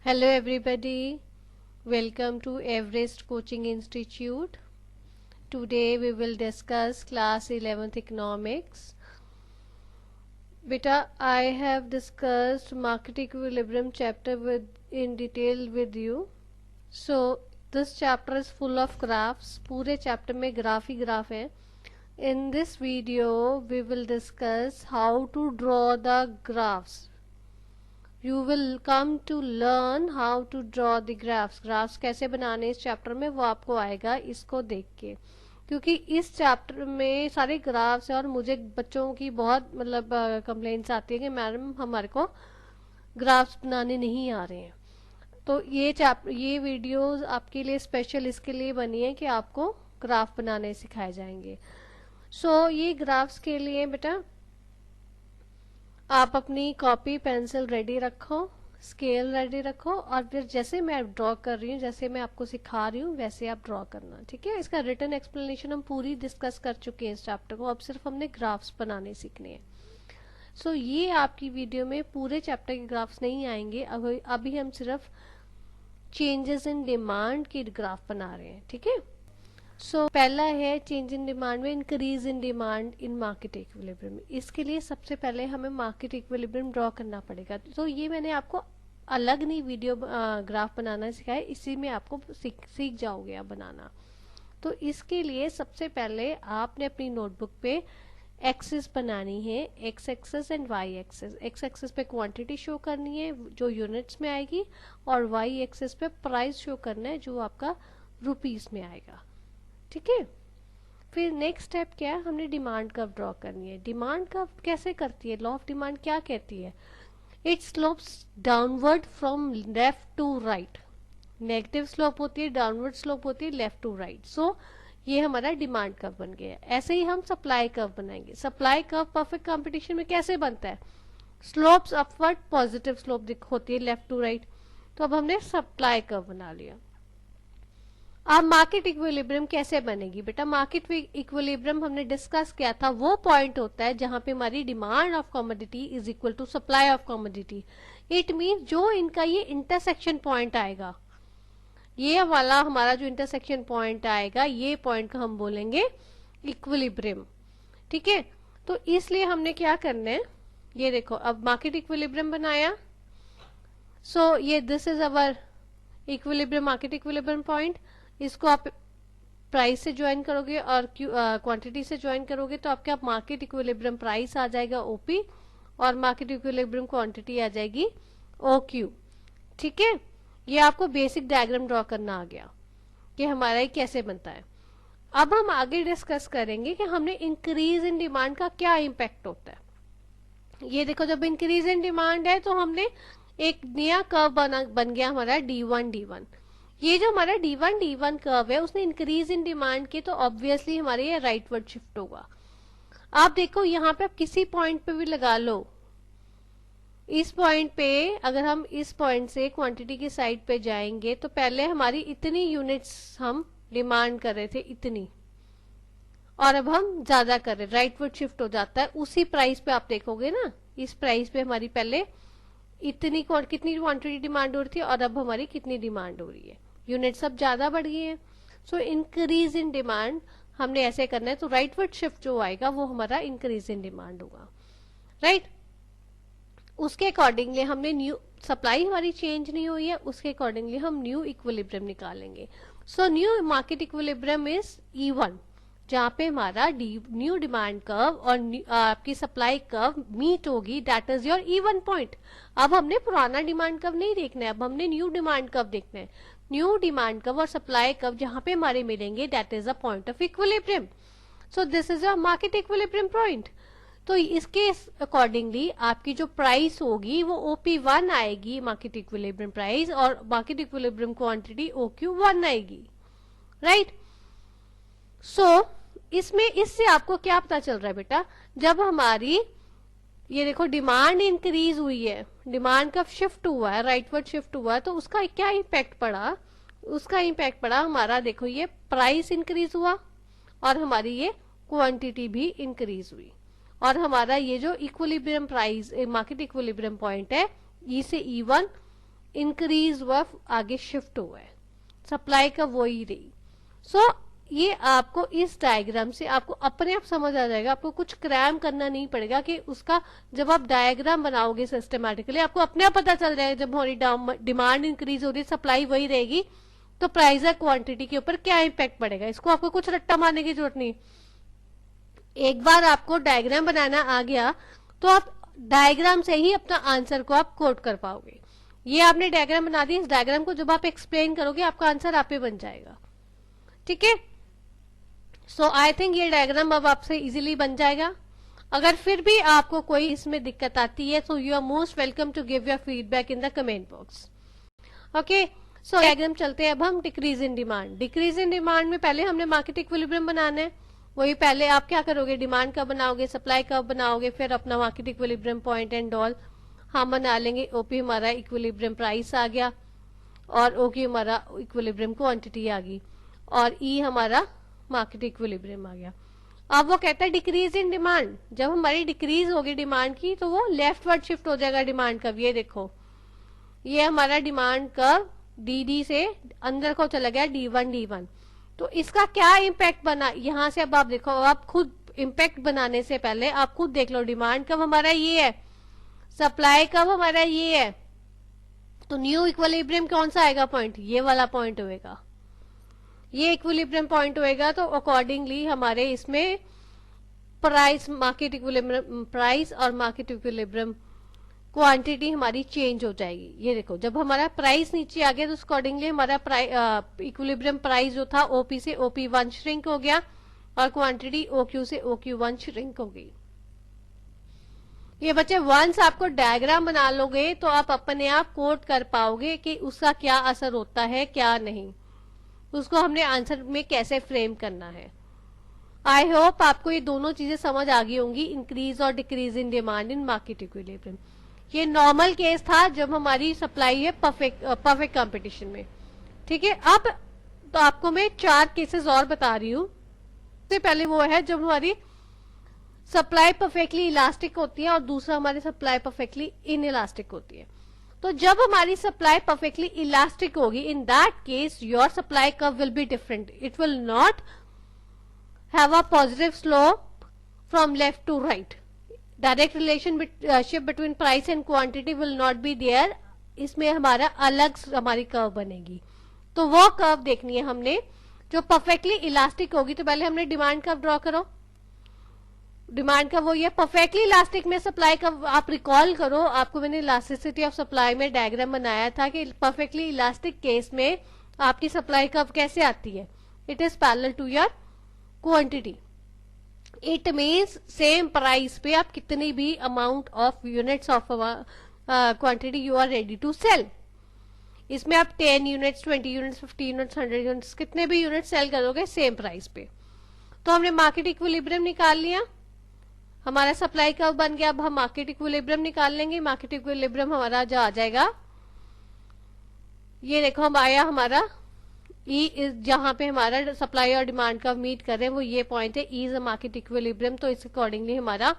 Hello everybody, welcome to Everest Coaching Institute. Today we will discuss class 11th economics. Beta, I have discussed market equilibrium chapter in detail with you. So this chapter is full of graphs. पूरे chapter में graph ही graph है. In this video we will discuss how to draw the graphs. You will come to learn how to draw the graphs. graphs कैसे बनाने इस chapter में वो आपको आएगा इसको देख के, क्योंकि इस चैप्टर में सारे ग्राफ्स है और मुझे बच्चों की बहुत कंप्लेंट्स आती है कि मैडम हमारे को ग्राफ्स बनाने नहीं आ रहे हैं। तो ये वीडियोस आपके लिए स्पेशल इसके लिए बनी है कि आपको ग्राफ बनाने सिखाए जाएंगे। ये ग्राफ्स के लिए बेटा आप अपनी कॉपी पेंसिल रेडी रखो, स्केल रेडी रखो और फिर जैसे मैं ड्रॉ कर रही हूँ, जैसे मैं आपको सिखा रही हूँ वैसे आप ड्रॉ करना, ठीक है। इसका रिटन एक्सप्लेनेशन हम पूरी डिस्कस कर चुके हैं इस चैप्टर को, अब सिर्फ हमने ग्राफ्स बनाने सीखने हैं। ये आपकी वीडियो में पूरे चैप्टर के ग्राफ्स नहीं आएंगे, अभी हम सिर्फ चेंजेस इन डिमांड की ग्राफ बना रहे हैं, ठीक है। पहला है चेंज इन डिमांड में increase in demand in market equilibrium. इसके लिए सबसे पहले हमें मार्केट इक्विलिब्रियम ड्रॉ करना पड़ेगा। तो ये मैंने आपको अलग नहीं वीडियो ग्राफ बनाना सिखाया, इसी में आपको सीख जाओगे आप बनाना। तो इसके लिए सबसे पहले आपने अपनी नोटबुक पे एक्सिस बनानी है, X axis and Y axis. X axis पे क्वांटिटी शो करनी है जो यूनिट्स में आएगी, और वाई एक्सिस पे प्राइस शो करना है जो आपका रुपीस में आएगा, ठीक है। फिर नेक्स्ट स्टेप क्या है, हमने डिमांड कर्व ड्रॉ करनी है। डिमांड कर्व कैसे करती है, लॉ ऑफ डिमांड क्या कहती है, it slopes downward from left to right. Negative slope होती है, डाउनवर्ड स्लोप होती है लेफ्ट टू राइट। ये हमारा डिमांड कर्व बन गया। ऐसे ही हम सप्लाई कर्व बनाएंगे। सप्लाई कर्व परफेक्ट कंपटीशन में कैसे बनता है, स्लोप्स अपवर्ड, पॉजिटिव स्लोप होती है लेफ्ट टू राइट। तो अब हमने सप्लाई कर्व बना लिया। अब मार्केट इक्विलिब्रियम कैसे बनेगी बेटा, मार्केट इक्विलिब्रियम हमने डिस्कस किया था, वो पॉइंट होता है जहां पे हमारी demand of commodity is equal to supply of commodity. It mean जो इनका ये इंटरसेक्शन पॉइंट आएगा, ये वाला हमारा जो इंटरसेक्शन पॉइंट आएगा, ये पॉइंट का हम बोलेंगे इक्विलिब्रियम, ठीक है। तो इसलिए हमने क्या करना है, ये देखो अब मार्केट इक्विलिब्रियम बनाया। ये this is our equilibrium, market equilibrium point. इसको आप प्राइस से ज्वाइन करोगे और क्वांटिटी से ज्वाइन करोगे तो आपके आप मार्केट इक्विलिब्रियम प्राइस आ जाएगा ओपी, और मार्केट इक्विलिब्रियम क्वांटिटी आ जाएगी ओक्यू, ठीक है। ये आपको बेसिक डायग्राम ड्रॉ करना आ गया कि हमारा ये कैसे बनता है। अब हम आगे डिस्कस करेंगे कि हमने इंक्रीज इन डिमांड का क्या इम्पैक्ट होता है। ये देखो जब इंक्रीज इन डिमांड है तो हमने एक नया कर्व बन गया हमारा D1 ये जो हमारा D1 कर्व है उसने इंक्रीज इन डिमांड की, तो ऑब्वियसली हमारे ये राइटवर्ड शिफ्ट होगा। आप देखो यहाँ पे आप किसी पॉइंट पे भी लगा लो, इस पॉइंट पे अगर हम इस पॉइंट से क्वांटिटी की साइड पे जाएंगे तो पहले हमारी इतनी यूनिट्स हम डिमांड कर रहे थे इतनी, और अब हम ज्यादा कर रहे, राइटवर्ड शिफ्ट हो जाता है। उसी प्राइस पे आप देखोगे ना, इस प्राइस पे हमारी पहले इतनी कितनी क्वांटिटी डिमांड हो रही थी और अब हमारी कितनी डिमांड हो रही है, यूनिट्स अब ज्यादा बढ़ गई है। इंक्रीज इन डिमांड हमने ऐसे करना है, तो राइटवर्ड शिफ्ट जो आएगा वो हमारा इंक्रीज इन डिमांड होगा, राइट। उसके अकॉर्डिंगली हमने न्यू सप्लाई हमारी चेंज नहीं हुई है, उसके अकॉर्डिंगली हम न्यू इक्विलिब्रियम निकालेंगे। New market equilibrium is E1, जहाँ पे हमारा न्यू डिमांड कर्व और आपकी सप्लाई कर्व मीट होगी, that is your E1 point. अब हमने पुराना डिमांड कर्व नहीं देखना है, अब हमने न्यू डिमांड कर्व देखना है। न्यू डिमांड कर्व और सप्लाई कर्व जहां पे हमारे मिलेंगे, that is a point of equilibrium. This is a market equilibrium point. तो इसके अकॉर्डिंगली आपकी जो प्राइस होगी वो OP1 आएगी, मार्केट इक्विलिब्रियम प्राइस, और मार्केट इक्विलिब्रियम क्वांटिटी OQ1 आएगी, राइट। इससे आपको क्या पता चल रहा है बेटा, जब हमारी ये देखो डिमांड इंक्रीज हुई है, डिमांड का शिफ्ट हुआ है, राइटवर्ड शिफ्ट हुआ है, तो उसका क्या इम्पैक्ट पड़ा, उसका इम्पैक्ट पड़ा हमारा, देखो ये प्राइस इंक्रीज हुआ और हमारी ये क्वांटिटी भी इंक्रीज हुई, और हमारा ये जो equilibrium price market equilibrium point है, E से E1 इंक्रीज हुआ, आगे शिफ्ट हुआ है, सप्लाई का वही रही। सो ये आपको इस डायग्राम से आपको अपने आप समझ आ जाएगा, आपको कुछ क्रैम करना नहीं पड़ेगा कि उसका, जब आप डायग्राम बनाओगे सिस्टमैटिकली आपको अपने आप पता चल जाएगा जब हमारी डिमांड इंक्रीज हो रही है, सप्लाई वही रहेगी, तो प्राइस या क्वांटिटी के ऊपर क्या इम्पैक्ट पड़ेगा। इसको आपको कुछ रट्टा मारने की जरूरत नहीं। एक बार आपको डायग्राम बनाना आ गया तो आप डायग्राम से ही अपना आंसर को आप कोट कर पाओगे। ये आपने डायग्राम बना दी, इस डायग्राम को जब आप एक्सप्लेन करोगे आपका आंसर आप ही बन जाएगा। ठीक है, सो आई थिंक ये डायग्राम अब आपसे इजीली बन जाएगा। अगर फिर भी आपको कोई इसमें दिक्कत आती है तो you are most welcome to give your feedback in the comment box. Okay, so diagram चलते हैं अब हम decrease in demand. Decrease in demand में पहले हमने मार्केट इक्विलिब्रियम बनाना है। वही पहले आप क्या करोगे, डिमांड कब बनाओगे, सप्लाई कब बनाओगे, फिर अपना market equilibrium point and all हम बना लेंगे। ओपी हमारा इक्विलिब्रियम प्राइस आ गया और ओक्यू हमारा इक्विलिब्रियम क्वांटिटी आ गई और ई हमारा मार्केट इक्विलिब्रियम आ गया। अब वो कहता है डिक्रीज इन डिमांड, जब हमारी डिक्रीज होगी डिमांड की तो वो लेफ्टवर्ड शिफ्ट हो जाएगा डिमांड कर्व। ये देखो, ये हमारा डिमांड कर्व डी से अंदर को चला गया D1 तो इसका क्या इम्पैक्ट बना, यहां से अब आप देखो, आप खुद इम्पैक्ट बनाने से पहले आप खुद देख लो, डिमांड कब हमारा ये है, सप्लाई कब हमारा ये है, तो न्यू इक्विलिब्रियम कौन सा आएगा पॉइंट, ये वाला पॉइंट होएगा, ये इक्विलिब्रियम पॉइंट होएगा। तो अकॉर्डिंगली हमारे इसमें प्राइस, मार्केट इक्विलिब्रियम प्राइस और मार्केट इक्विलिब्रियम क्वांटिटी हमारी चेंज हो जाएगी। ये देखो, जब हमारा प्राइस नीचे आ गया तो अकॉर्डिंगली हमारा इक्विलिब्रियम प्राइस जो था ओपी से OP1 श्रिंक हो गया और क्वांटिटी OQ से OQ1 श्रिंक हो गई। ये बच्चे वंस आपको डायग्राम बना लोगे तो आप अपने आप कोट कर पाओगे कि उसका क्या असर होता है क्या नहीं, उसको हमने आंसर में कैसे फ्रेम करना है। आई होप आपको ये दोनों चीजें समझ आ गई होंगी, इंक्रीज और decrease in demand in market equilibrium. ये नॉर्मल केस था जब हमारी सप्लाई है परफेक्ट कंपटीशन में। ठीक है, अब तो आपको मैं 4 केसेस और बता रही हूँ। सबसे पहले वो है जब हमारी सप्लाई परफेक्टली इलास्टिक होती है और दूसरा हमारी सप्लाई परफेक्टली इन इलास्टिक होती है। तो जब हमारी सप्लाई परफेक्टली इलास्टिक होगी, in that case your supply curve will be different, it will not have a positive slope from left to right, direct relationship between price and quantity will not be there, इसमें हमारा अलग हमारी curve बनेगी। तो वो curve देखनी है हमने जो परफेक्टली इलास्टिक होगी। तो पहले हमने डिमांड कर्व ड्रॉ करो, डिमांड का वो ये परफेक्टली इलास्टिक में सप्लाई का आप रिकॉल करो, आपको मैंने इलास्टिसिटी ऑफ सप्लाई में डायग्राम बनाया था कि परफेक्टली इलास्टिक केस में आपकी सप्लाई कर्व कैसे आती है, it is parallel to your quantity. It means same price पे आप कितनी भी amount of units of quantity you are ready to sell, इसमें आप 10 यूनिट्स 20 यूनिट्स 50 यूनिट्स 100 यूनिट्स कितने भी यूनिट सेल करोगे सेम प्राइस पे। तो हमने मार्केट इक्विलिब्रियम निकाल लिया, हमारा सप्लाई कर्व बन गया। अब हम मार्केट इक्विलिब्रियम निकाल लेंगे। मार्केट इक्विलिब्रियम हमारा जो आ जाएगा, ये देखो हम आया हमारा ई इज, जहां पे हमारा सप्लाई और डिमांड का मीट कर रहे हैं वो ये पॉइंट है, E is a market equilibrium. तो इस अकॉर्डिंगली हमारा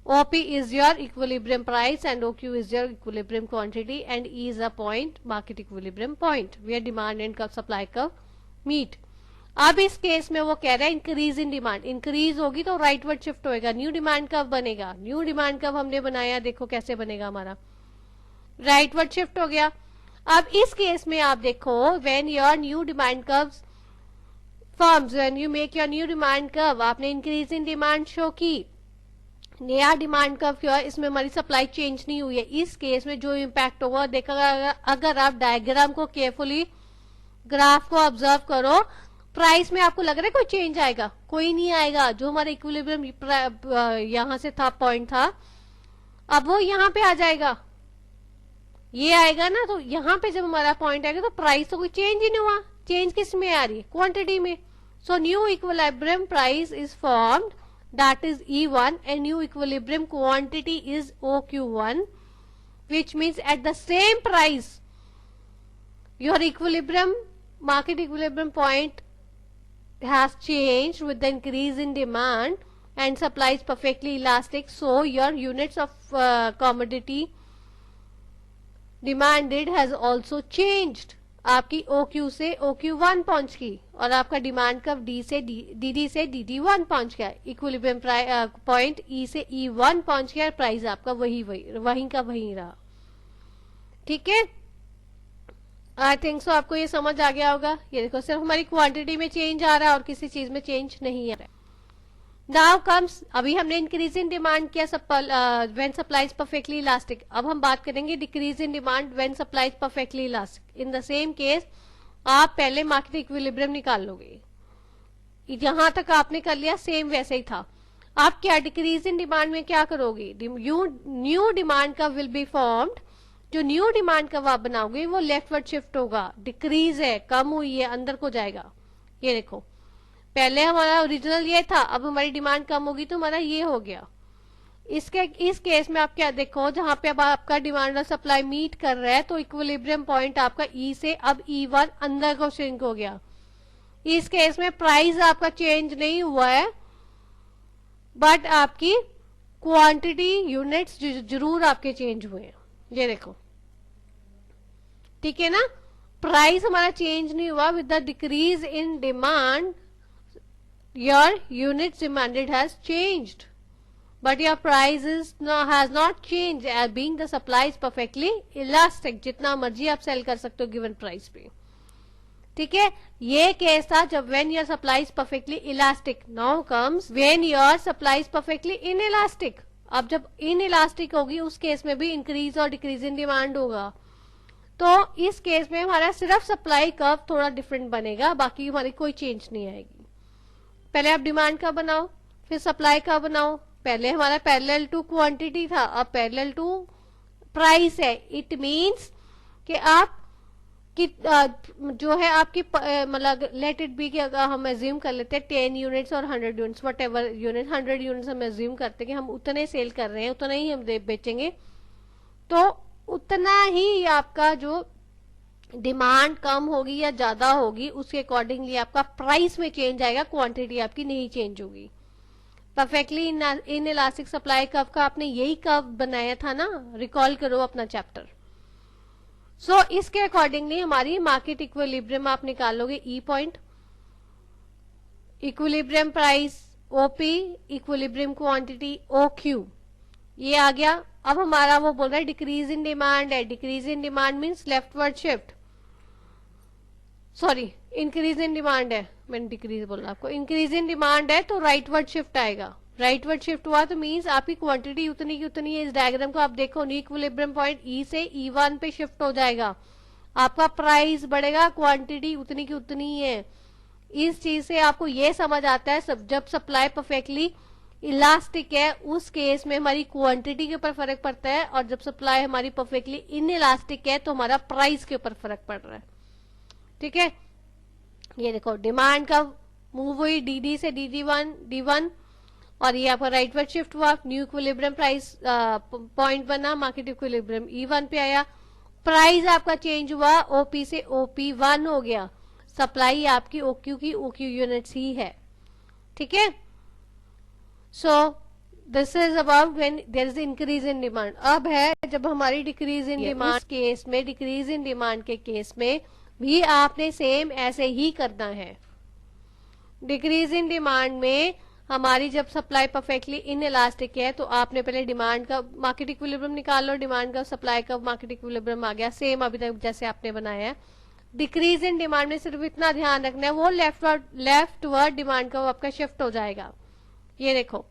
OP is your equilibrium price and OQ is your equilibrium quantity and E is a point market equilibrium point where demand and supply का मीट। अब इस case में वो कह रहा है इंक्रीज इन डिमांड, इंक्रीज होगी तो राइटवर्ड शिफ्ट होएगा, न्यू डिमांड कब बनेगा, न्यू डिमांड कब हमने बनाया, देखो कैसे बनेगा हमारा, राइटवर्ड शिफ्ट हो गया। अब इस केस में आप देखो when your new demand curves forms, when you make your new demand curve, आपने इंक्रीज इन डिमांड शो की, नया डिमांड कर्व क्या है, इसमें हमारी सप्लाई चेंज नहीं हुई है। इस केस में जो इम्पैक्ट होगा देखा, अगर आप डायग्राम को केयरफुली ग्राफ को ऑब्जर्व करो, प्राइस में आपको लग रहा है कोई चेंज आएगा, कोई नहीं आएगा। जो हमारा इक्विलिब्रियम यहां से था पॉइंट था, अब वो यहां पे आ जाएगा, ये आएगा ना, तो यहां पे जब हमारा पॉइंट आएगा तो प्राइस तो कोई चेंज ही नहीं हुआ, चेंज किस में आ रही है, क्वांटिटी में। So new equilibrium price is formed, that is E1 and new equilibrium quantity is OQ1, which means at the same price your equilibrium market equilibrium point has changed with the increase in demand and supply is perfectly elastic, so your units of commodity demanded has also changed, आपकी OQ से OQ1 पहुंच गई और आपका demand curve DD से DD1 पहुंच गया, equilibrium point E से E1 पहुंच गया, प्राइस आपका वहीं का वहीं रहा। ठीक है, आई थिंक सो आपको ये समझ आ गया होगा। ये देखो सिर्फ हमारी क्वांटिटी में चेंज आ रहा है और किसी चीज में चेंज नहीं आ रहा है। नाउ कम्स, अभी हमने इंक्रीज इन डिमांड किया when supply is perfectly elastic. अब हम बात करेंगे decrease in demand when supply is perfectly elastic. In the same case आप पहले मार्केट इक्विलिब्रियम निकाल लोगे, यहां तक आपने कर लिया, सेम वैसे ही था। आप क्या डिक्रीज इन डिमांड में क्या करोगे, न्यू डिमांड का विल बी फॉर्म्ड, जो न्यू डिमांड का आप बनाओगे वो लेफ्टवर्ड शिफ्ट होगा, डिक्रीज है, कम हुई है, अंदर को जाएगा। ये देखो पहले हमारा ओरिजिनल ये था, अब हमारी डिमांड कम होगी तो हमारा ये हो गया। इस केस में आप क्या देखो, जहां पे अब आपका डिमांड और सप्लाई मीट कर रहा है तो इक्विलिब्रियम पॉइंट आपका E से अब E1 अंदर को श्रिंक हो गया। इस केस में प्राइस आपका चेंज नहीं हुआ है, बट आपकी क्वांटिटी यूनिट्स जरूर आपके चेंज हुए हैं। ये देखो, ठीक है ना, प्राइस हमारा चेंज नहीं हुआ, with the decrease in demand your units demanded has changed, but your price has not changed, being the supply is perfectly elastic, जितना मर्जी आप सेल कर सकते हो गिवन प्राइस पे। ठीक है, ये केस था जब when your supply is perfectly elastic. Now comes when your supply is perfectly inelastic. अब जब inelastic होगी उस केस में भी इंक्रीज और डिक्रीज इन डिमांड होगा, तो इस केस में हमारा सिर्फ सप्लाई कर्व थोड़ा डिफरेंट बनेगा, बाकी हमारी कोई चेंज नहीं आएगी। पहले आप डिमांड का बनाओ, फिर सप्लाई का बनाओ। पहले हमारा पैरेलल टू क्वांटिटी था, अब पैरेलल टू प्राइस है। इट मींस कि आप जो है आपकी मतलब लेट इट बी कि अगर हम एज्यूम कर लेते हैं 10 यूनिट्स और 100 units, what ever unit, 100 units हम एज्यूम करते हैं कि हम उतने सेल कर रहे हैं, उतना ही हम बेचेंगे, तो उतना ही आपका जो डिमांड कम होगी या ज्यादा होगी उसके अकॉर्डिंगली आपका प्राइस में चेंज आएगा, क्वांटिटी आपकी नहीं चेंज होगी। Perfectly in elastic supply curve का आपने यही कर्व बनाया था ना, रिकॉल करो अपना चैप्टर। सो इसके अकॉर्डिंगली हमारी मार्केट इक्विलिब्रियम आप निकालोगे, ई point, equilibrium price OP, equilibrium quantity OQ, ये आ गया। अब हमारा वो बोल रहा है डिक्रीज इन डिमांड है, decrease in demand means leftward shift, sorry increase in demand है, मैंने डिक्रीज बोला आपको, इंक्रीज इन डिमांड है तो राइटवर्ड शिफ्ट आएगा। राइटवर्ड शिफ्ट हुआ तो मीन्स आपकी क्वांटिटी उतनी की उतनी है। इस डायग्राम को आप देखो, न्यू इक्विलिब्रियम पॉइंट E से E1 पे शिफ्ट हो जाएगा, आपका प्राइस बढ़ेगा, क्वांटिटी उतनी की उतनी है। इस चीज से आपको ये समझ आता है जब सप्लाई परफेक्टली इलास्टिक है उस केस में हमारी क्वांटिटी के ऊपर फर्क पड़ता है, और जब सप्लाई हमारी परफेक्टली इन इलास्टिक है तो हमारा प्राइस के ऊपर फर्क पड़ रहा है। ठीक है, ये देखो डिमांड का मूव हुई DD से D1, और ये आपका राइटवर्ड शिफ्ट हुआ, न्यू इक्विलिब्रियम प्राइस पॉइंट बना, मार्केट इक्विलिब्रियम E1 पे आया, प्राइस आपका चेंज हुआ, OP से OP1 हो गया, सप्लाई आपकी OQ की OQ यूनिट्स ही है। ठीक है, so this is about when there is increase in demand. अब है जब हमारी डिक्रीज इन डिमांड केस में, डिक्रीज इन डिमांड के केस में भी आपने सेम ऐसे ही करना है। डिक्रीज इन डिमांड में हमारी जब सप्लाई परफेक्टली इन इलास्टिक है तो आपने पहले डिमांड का मार्केट इक्विलिब्रियम निकाल लो, डिमांड का सप्लाई का मार्केट इक्विलिब्रियम आ गया, सेम अभी तक जैसे आपने बनाया है। डिक्रीज इन डिमांड में सिर्फ इतना ध्यान रखना है, वो लेफ्टवर्ड डिमांड का आपका शिफ्ट हो जाएगा। ये देखो,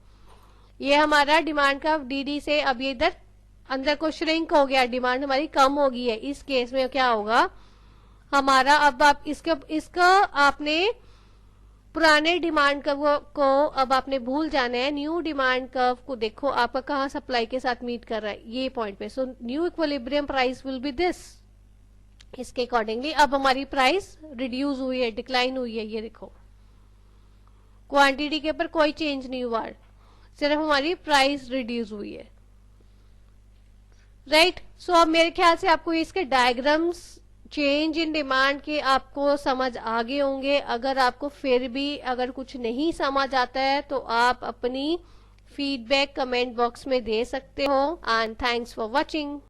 ये हमारा डिमांड का DD से अब ये इधर अंदर को श्रिंक हो गया, डिमांड हमारी कम हो गई है। इस केस में क्या होगा हमारा, अब आप इसका आपने पुराने डिमांड कर्व को अब आपने भूल जाना है, न्यू डिमांड कर्व को देखो आपका कहाँ सप्लाई के साथ मीट कर रहा है, ये पॉइंट पे। So new equilibrium price will be this. इसके अकॉर्डिंगली अब हमारी प्राइस रिड्यूस हुई है, डिक्लाइन हुई है। ये देखो क्वांटिटी के ऊपर कोई चेंज नहीं हुआ, सिर्फ हमारी प्राइस रिड्यूस हुई है। राइट, सो अब मेरे ख्याल से आपको इसके डायग्राम्स चेंज इन डिमांड के आपको समझ आ गए होंगे। अगर आपको फिर भी अगर कुछ नहीं समझ आता है तो आप अपनी फीडबैक कमेंट बॉक्स में दे सकते हो। And thanks for watching.